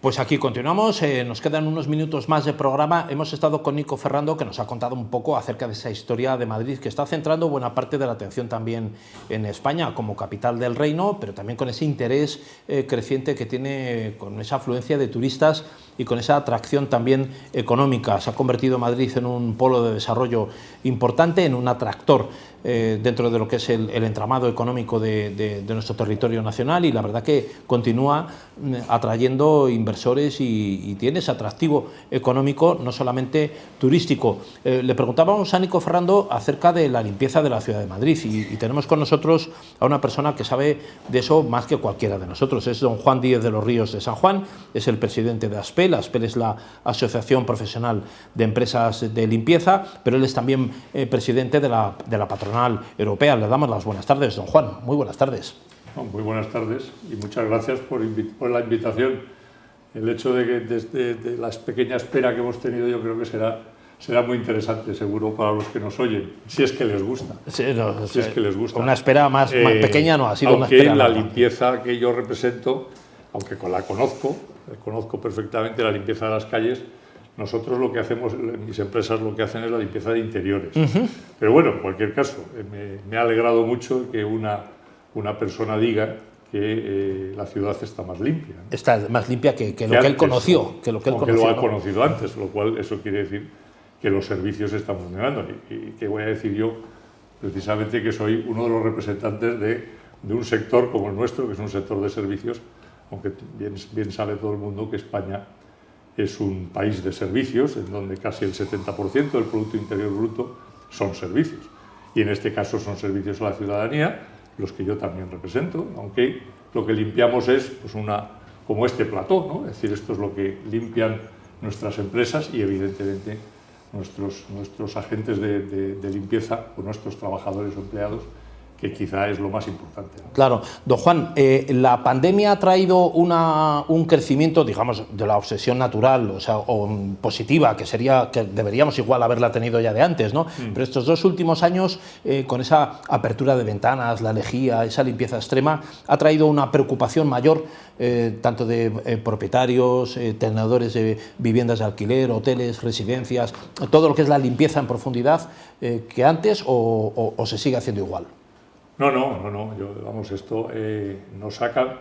Pues aquí continuamos, nos quedan unos minutos más de programa. Hemos estado con Nico Ferrando, que nos ha contado un poco acerca de esa historia de Madrid, que está centrando buena parte de la atención también en España como capital del reino, pero también con ese interés creciente que tiene, con esa afluencia de turistas y con esa atracción también económica. Se ha convertido Madrid en un polo de desarrollo importante, en un atractor dentro de lo que es el entramado económico de nuestro territorio nacional, y la verdad que continúa atrayendo inversores y tiene ese atractivo económico, no solamente turístico. Le preguntábamos a Nico Ferrando acerca de la limpieza de la ciudad de Madrid y tenemos con nosotros a una persona que sabe de eso más que cualquiera de nosotros. Es don Juan Díez de los Ríos de San Juan, es el presidente de ASPEL. ASPEL es la Asociación Profesional de Empresas de Limpieza, pero él es también presidente de la patronal europea. Le damos las buenas tardes, don Juan. Muy buenas tardes. Muy buenas tardes y muchas gracias por la invitación. El hecho de que desde la pequeña espera que hemos tenido, yo creo que será muy interesante, seguro, para los que nos oyen, si es que les gusta. Sí, si es que les gusta. Una espera más pequeña no ha sido una espera. Aunque la limpieza que yo represento, aunque la conozco perfectamente, la limpieza de las calles, nosotros lo que hacemos, mis empresas lo que hacen es la limpieza de interiores. Pero bueno, en cualquier caso, me ha alegrado mucho que una persona diga que la ciudad está más limpia, ¿no? Está más limpia que lo que él conoció. Que lo ha conocido antes, lo cual eso quiere decir que los servicios están funcionando. Y que voy a decir yo, precisamente, que soy uno de los representantes de un sector como el nuestro, que es un sector de servicios, aunque bien sabe todo el mundo que España es un país de servicios, en donde casi el 70% del Producto Interior Bruto son servicios. Y en este caso son servicios a la ciudadanía, los que yo también represento, aunque lo que limpiamos es pues como este plató, ¿no? Es decir, esto es lo que limpian nuestras empresas y evidentemente nuestros agentes de limpieza o nuestros trabajadores o empleados, que quizá es lo más importante, ¿no? Claro. Don Juan, la pandemia ha traído un crecimiento, digamos, de la obsesión natural, o positiva, que deberíamos igual haberla tenido ya de antes, ¿no? Pero estos 2 últimos años, con esa apertura de ventanas, la lejía, esa limpieza extrema, ha traído una preocupación mayor, tanto de propietarios, tenedores de viviendas de alquiler, hoteles, residencias, todo lo que es la limpieza en profundidad, que antes, o se sigue haciendo igual. No, esto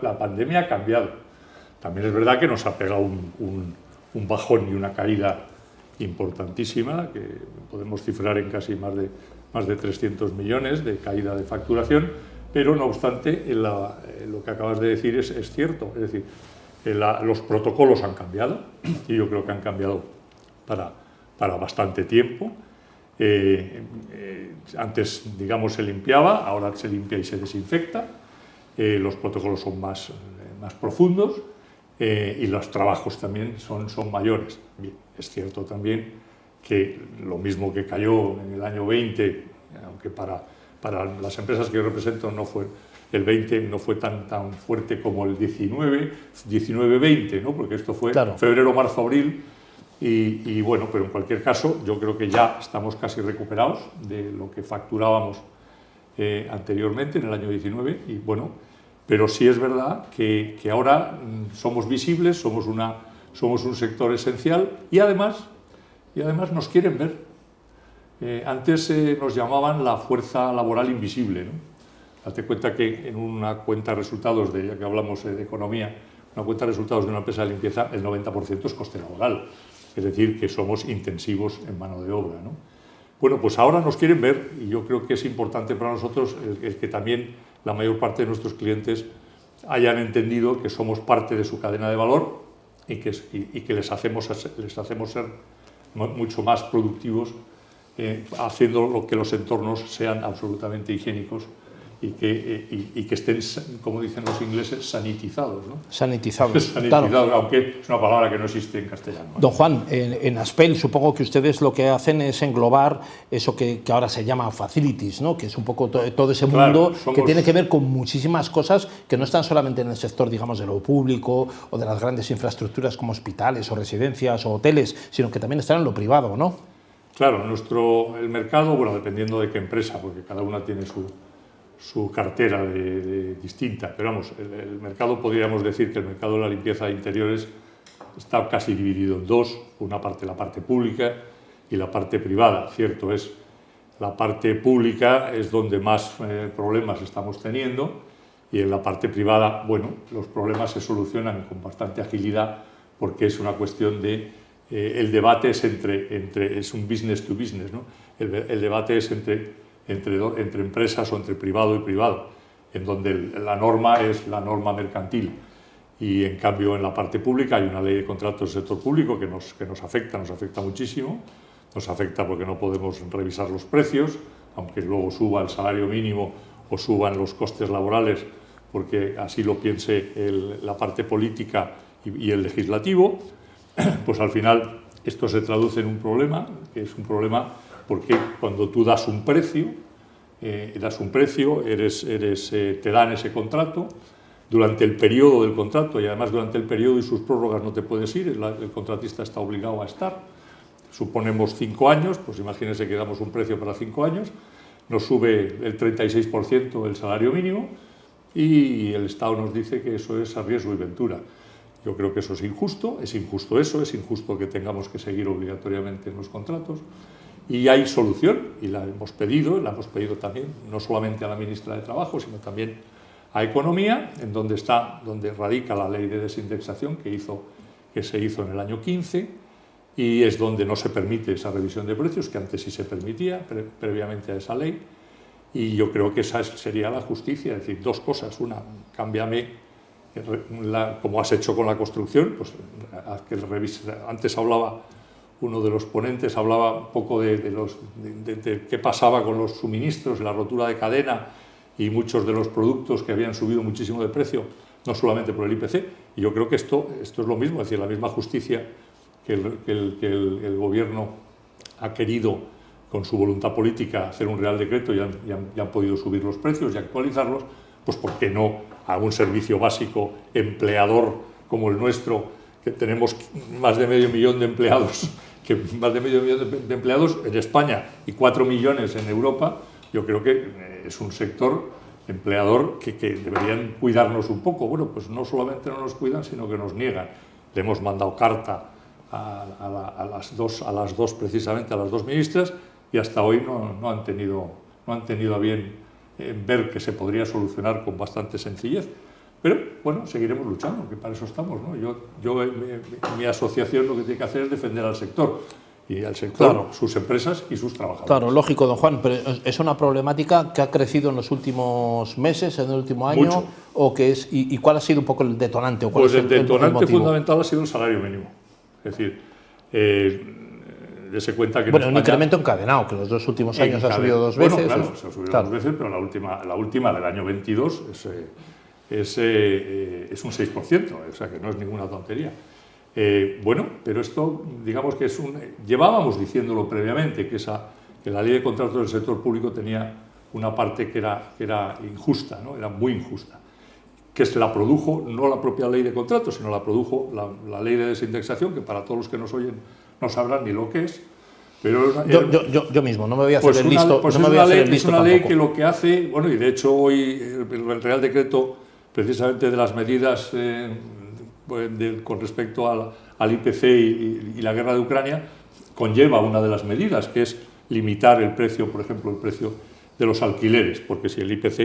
la pandemia ha cambiado. También es verdad que nos ha pegado un bajón y una caída importantísima, que podemos cifrar en casi más de 300 millones de caída de facturación, pero no obstante, lo que acabas de decir es cierto. Es decir, los protocolos han cambiado, y yo creo que han cambiado para bastante tiempo. Antes, digamos, se limpiaba, ahora se limpia y se desinfecta, los protocolos son más profundos y los trabajos también son mayores. Bien, es cierto también que lo mismo que cayó en el año 20, aunque para las empresas que yo represento el 20 no fue tan fuerte como el 19-20, ¿no? Porque esto fue febrero, marzo, abril. Y bueno, pero en cualquier caso, yo creo que ya estamos casi recuperados de lo que facturábamos anteriormente, en el año 19, y bueno, pero sí es verdad que ahora somos visibles, somos un sector esencial, y además nos quieren ver. Antes nos llamaban la fuerza laboral invisible, ¿no? Date cuenta que en una cuenta de resultados, ya que hablamos de economía, una cuenta de resultados de una empresa de limpieza, el 90% es coste laboral. Es decir, que somos intensivos en mano de obra, ¿no? Bueno, pues ahora nos quieren ver, y yo creo que es importante para nosotros el que también la mayor parte de nuestros clientes hayan entendido que somos parte de su cadena de valor y que les hacemos ser mucho más productivos, haciendo lo que los entornos sean absolutamente higiénicos y que estén, como dicen los ingleses, sanitizados, ¿no? Sanitizados, claro. Aunque es una palabra que no existe en castellano, ¿eh? Don Juan, en ASPEL supongo que ustedes lo que hacen es englobar eso que ahora se llama facilities, ¿no? Que es un poco todo ese mundo que tiene que ver con muchísimas cosas que no están solamente en el sector, digamos, de lo público o de las grandes infraestructuras como hospitales o residencias o hoteles, sino que también están en lo privado, ¿no? Claro, el mercado, bueno, dependiendo de qué empresa, porque cada una tiene su cartera distinta, pero vamos, el mercado, podríamos decir que el mercado de la limpieza de interiores está casi dividido en dos, una parte la parte pública y la parte privada. Cierto es, la parte pública es donde más problemas estamos teniendo, y en la parte privada, bueno, los problemas se solucionan con bastante agilidad, porque es una cuestión de... el debate es es un business to business, ¿no? El debate es entre empresas o entre privado y privado, en donde la norma es la norma mercantil. Y en cambio en la parte pública hay una ley de contratos del sector público que nos afecta muchísimo. Nos afecta porque no podemos revisar los precios, aunque luego suba el salario mínimo o suban los costes laborales, porque así lo piense la parte política y el legislativo. Pues al final esto se traduce en un problema, que es un problema porque cuando tú das un precio, te dan ese contrato, durante el periodo del contrato, y además durante el periodo y sus prórrogas no te puedes ir, el contratista está obligado a estar. Suponemos 5 años, pues imagínense que damos un precio para 5 años, nos sube el 36% el salario mínimo y el Estado nos dice que eso es a riesgo y ventura. Yo creo que eso es injusto es injusto que tengamos que seguir obligatoriamente en los contratos, y hay solución, y la hemos pedido también, no solamente a la ministra de Trabajo, sino también a Economía, en donde radica la ley de desindexación que se hizo en el año 15, y es donde no se permite esa revisión de precios, que antes sí se permitía, previamente a esa ley, y yo creo que esa sería la justicia. Es decir, dos cosas: una, cámbiame, como has hecho con la construcción, pues que antes hablaba uno de los ponentes, hablaba un poco de qué pasaba con los suministros, la rotura de cadena y muchos de los productos que habían subido muchísimo de precio, no solamente por el IPC, y yo creo que esto es lo mismo, es decir, la misma justicia que el Gobierno ha querido, con su voluntad política, hacer un Real Decreto y han podido subir los precios y actualizarlos, pues ¿por qué no a un servicio básico empleador como el nuestro, que tenemos más de medio millón de empleados, de empleados en España y 4 millones en Europa? Yo creo que es un sector empleador que deberían cuidarnos un poco. Bueno, pues no solamente no nos cuidan, sino que nos niegan. Le hemos mandado carta a las dos precisamente, a las dos ministras, y hasta hoy no han tenido a bien ver que se podría solucionar con bastante sencillez. Pero bueno, seguiremos luchando, que para eso estamos, ¿no? Mi asociación lo que tiene que hacer es defender al sector, y al sector, claro, sus empresas y sus trabajadores. Claro, lógico, don Juan, pero es una problemática que ha crecido en los últimos meses, en el último año. Mucho. ¿O qué es? ¿Y cuál ha sido un poco el detonante? Pues el detonante fundamental ha sido el salario mínimo. Es decir, dése cuenta que bueno, un incremento encadenado, que los dos últimos años ha subido 2 veces. Bueno, claro, se ha subido 2 veces, pero la última del año 22 es un 6%, o sea que no es ninguna tontería. Bueno, pero esto, digamos que llevábamos diciéndolo previamente, que la ley de contratos del sector público tenía una parte que era injusta, ¿no? Era muy injusta, que se la produjo no la propia ley de contratos, sino la produjo la ley de desindexación, que para todos los que nos oyen no sabrán ni lo que es. Pero yo mismo, no me voy a hacer el listo. Pues no me voy a hacer el es listo una tampoco. ley que lo que hace, bueno, y de hecho hoy el Real Decreto, precisamente de las medidas con respecto al IPC y la guerra de Ucrania, conlleva una de las medidas, que es limitar el precio, por ejemplo, el precio de los alquileres, porque si el IPC,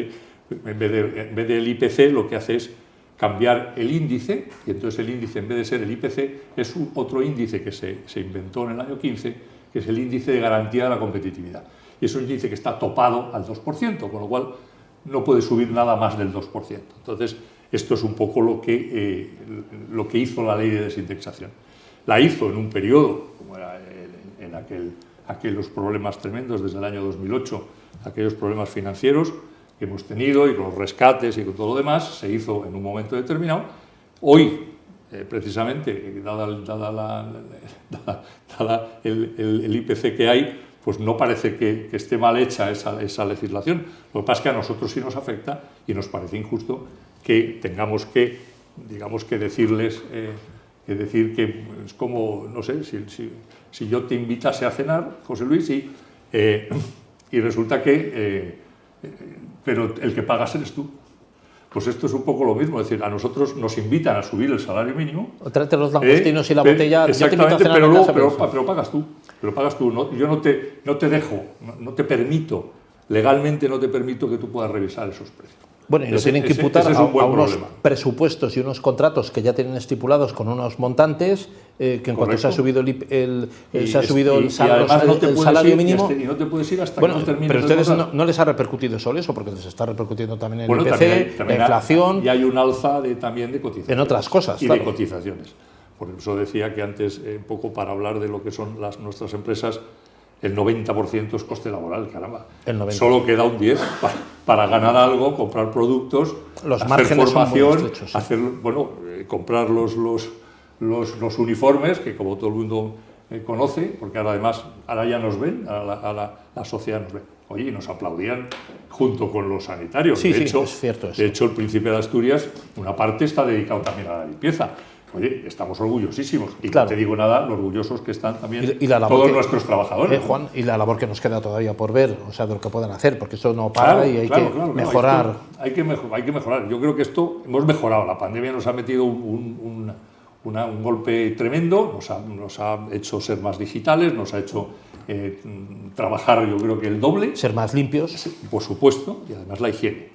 en vez del IPC, lo que hace es cambiar el índice, y entonces el índice, en vez de ser el IPC, es otro índice que se inventó en el año 15, que es el índice de garantía de la competitividad. Y es un índice que está topado al 2%, con lo cual no puede subir nada más del 2%. Entonces, esto es un poco lo que hizo la ley de desindexación. La hizo en un periodo, como era en aquellos problemas tremendos desde el año 2008, aquellos problemas financieros que hemos tenido, y con los rescates y con todo lo demás, se hizo en un momento determinado. Hoy, precisamente, dada el IPC que hay, pues no parece que esté mal hecha esa legislación. Lo que pasa es que a nosotros sí nos afecta y nos parece injusto que tengamos que, digamos, que decirles, decir que es como, no sé, si yo te invitase a cenar, José Luis, y resulta que, pero el que pagas eres tú. Pues esto es un poco lo mismo, es decir, a nosotros nos invitan a subir el salario mínimo. Tráete los langostinos y la botella. Exactamente, pero pagas tú. Pero pagas tú. No, yo no te dejo, no te permito, legalmente no te permito que tú puedas revisar esos precios. Bueno, y lo tienen que imputar a unos presupuestos y unos contratos que ya tienen estipulados con unos montantes, que en cuanto se ha subido el salario mínimo... Y no te puedes ir hasta bueno, que no termines. pero a ustedes no les ha repercutido solo eso, porque les está repercutiendo también el IPC, la inflación... Y hay un alza también de cotizaciones. En otras cosas, de cotizaciones. Por eso decía que antes, un poco para hablar de lo que son nuestras empresas, el 90% es coste laboral, caramba. Solo queda un 10% para ganar algo, comprar productos, los hacer márgenes formación, son muy estrechos, comprar los uniformes, que como todo el mundo conoce, porque ahora ya nos ven, la sociedad nos ve. Oye, y nos aplaudían junto con los sanitarios. Sí, es cierto eso. De hecho, el Príncipe de Asturias, una parte está dedicado también a la limpieza. Oye, estamos orgullosísimos. Y claro, no te digo nada, lo orgullosos que están también todos nuestros trabajadores. Juan, y la labor que nos queda todavía por ver, o sea, de lo que puedan hacer, porque esto no para y hay que mejorar. Hay que mejorar. Yo creo que esto hemos mejorado. La pandemia nos ha metido un golpe tremendo, nos ha hecho ser más digitales, nos ha hecho trabajar, yo creo que el doble. Ser más limpios. Por supuesto, y además la higiene.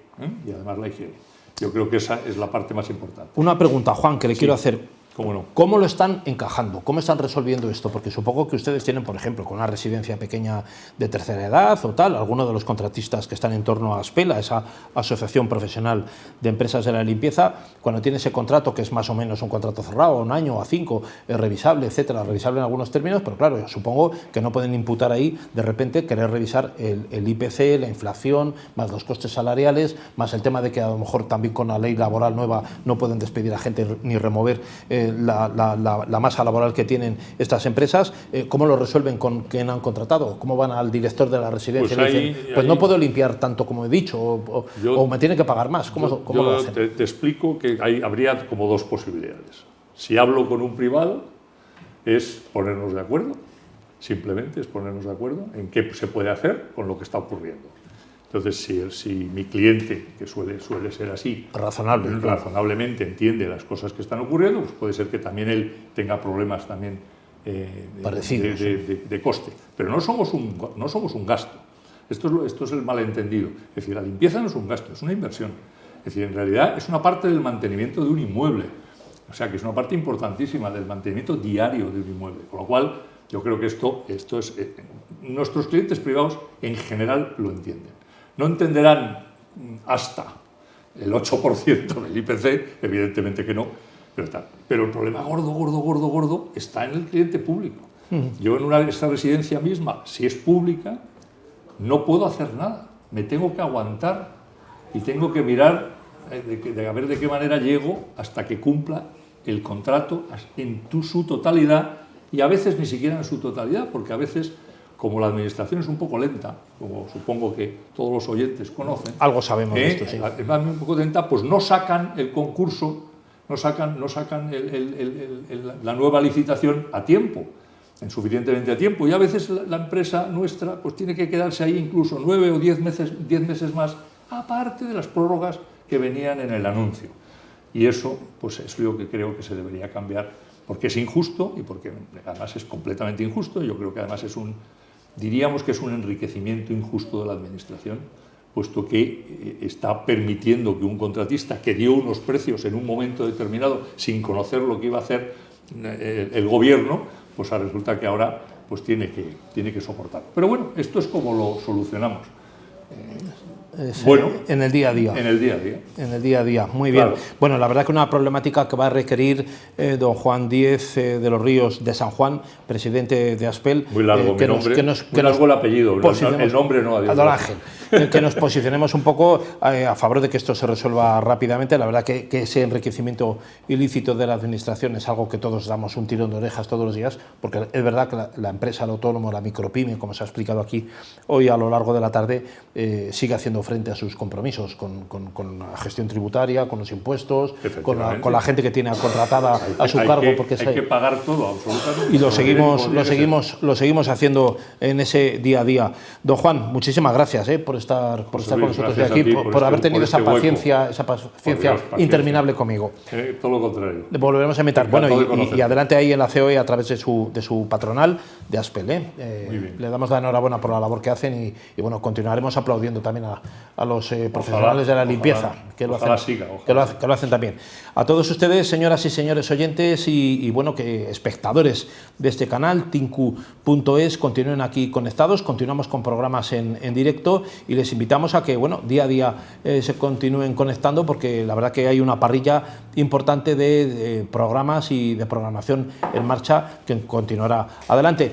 Yo creo que esa es la parte más importante. Una pregunta, Juan, que le quiero hacer. ¿Cómo no? ¿Cómo lo están encajando? ¿Cómo están resolviendo esto? Porque supongo que ustedes tienen, por ejemplo, con una residencia pequeña de tercera edad o tal, algunos de los contratistas que están en torno a ASPELA, esa asociación profesional de empresas de la limpieza, cuando tiene ese contrato, que es más o menos un contrato cerrado, un año a 5, es revisable, etcétera, revisable en algunos términos, pero claro, yo supongo que no pueden imputar ahí, de repente, querer revisar el IPC, la inflación, más los costes salariales, más el tema de que a lo mejor también con la ley laboral nueva no pueden despedir a gente ni remover la masa laboral que tienen estas empresas. ¿Cómo lo resuelven con quien han contratado? ¿Cómo van al director de la residencia y le dicen, no puedo limpiar tanto como he dicho, o me tiene que pagar más? ¿Cómo lo hacen? Te explico que habría como dos posibilidades. Si hablo con un privado, es ponernos de acuerdo, simplemente es ponernos de acuerdo en qué se puede hacer con lo que está ocurriendo. Entonces, si mi cliente, que suele ser así, razonablemente entiende las cosas que están ocurriendo, pues puede ser que también él tenga problemas también de coste. Pero no somos un gasto. Esto es el malentendido. Es decir, la limpieza no es un gasto, es una inversión. Es decir, en realidad es una parte del mantenimiento de un inmueble. O sea, que es una parte importantísima del mantenimiento diario de un inmueble. Con lo cual, yo creo que esto es... nuestros clientes privados en general lo entienden. No entenderán hasta el 8% del IPC, evidentemente que no, pero el problema gordo está en el cliente público. Yo en esta residencia misma, si es pública, no puedo hacer nada, me tengo que aguantar y tengo que mirar a ver de qué manera llego hasta que cumpla el contrato en su totalidad, y a veces ni siquiera en su totalidad, porque a veces, como la administración es un poco lenta, como supongo que todos los oyentes conocen... Algo sabemos de esto, sí. Es un poco lenta, pues no sacan el concurso, no sacan la nueva licitación a tiempo, suficientemente a tiempo, y a veces la empresa nuestra pues tiene que quedarse ahí incluso 9 o 10 meses más, aparte de las prórrogas que venían en el anuncio. Y eso pues es lo que creo que se debería cambiar, porque es injusto y porque además es completamente injusto. Yo creo que además diríamos que es un enriquecimiento injusto de la administración, puesto que está permitiendo que un contratista que dio unos precios en un momento determinado sin conocer lo que iba a hacer el gobierno, pues resulta que ahora pues tiene que soportar. Pero bueno, esto es como lo solucionamos. En el día a día. En el día a día. En el día a día, muy bien. Claro. Bueno, la verdad que una problemática que va a requerir don Juan Díez de los Ríos de San Juan, presidente de ASPEL. Muy largo mi nombre, muy largo el apellido, el nombre no. Adiós. Don Ángel. Que nos posicionemos un poco a favor de que esto se resuelva rápidamente. La verdad que ese enriquecimiento ilícito de la administración es algo que todos damos un tirón de orejas todos los días, porque es verdad que la empresa, el autónomo, la micropyme, como se ha explicado aquí hoy a lo largo de la tarde, sigue haciendo frente a sus compromisos con la gestión tributaria, con los impuestos, con la gente que tiene contratada a su cargo. Porque hay que pagar todo, absolutamente. Y lo seguimos haciendo en ese día a día. Don Juan, muchísimas gracias por estar José con Luis, nosotros gracias aquí, a ti por haber tenido esa hueco. paciencia, Dios, interminable conmigo. Todo lo contrario. Le volveremos a invitar. Bueno, Encantado de conocerte. y adelante ahí en la COE a través de su patronal de Aspel. Muy bien. Le damos la enhorabuena por la labor que hacen y bueno, continuaremos aplaudiendo también a los profesionales de la limpieza, que lo hacen también. A todos ustedes, señoras y señores oyentes y bueno, que espectadores de este canal, tinku.es, continúen aquí conectados, continuamos con programas en directo y les invitamos a que, bueno, día a día se continúen conectando, porque la verdad que hay una parrilla importante de programas y de programación en marcha que continuará adelante.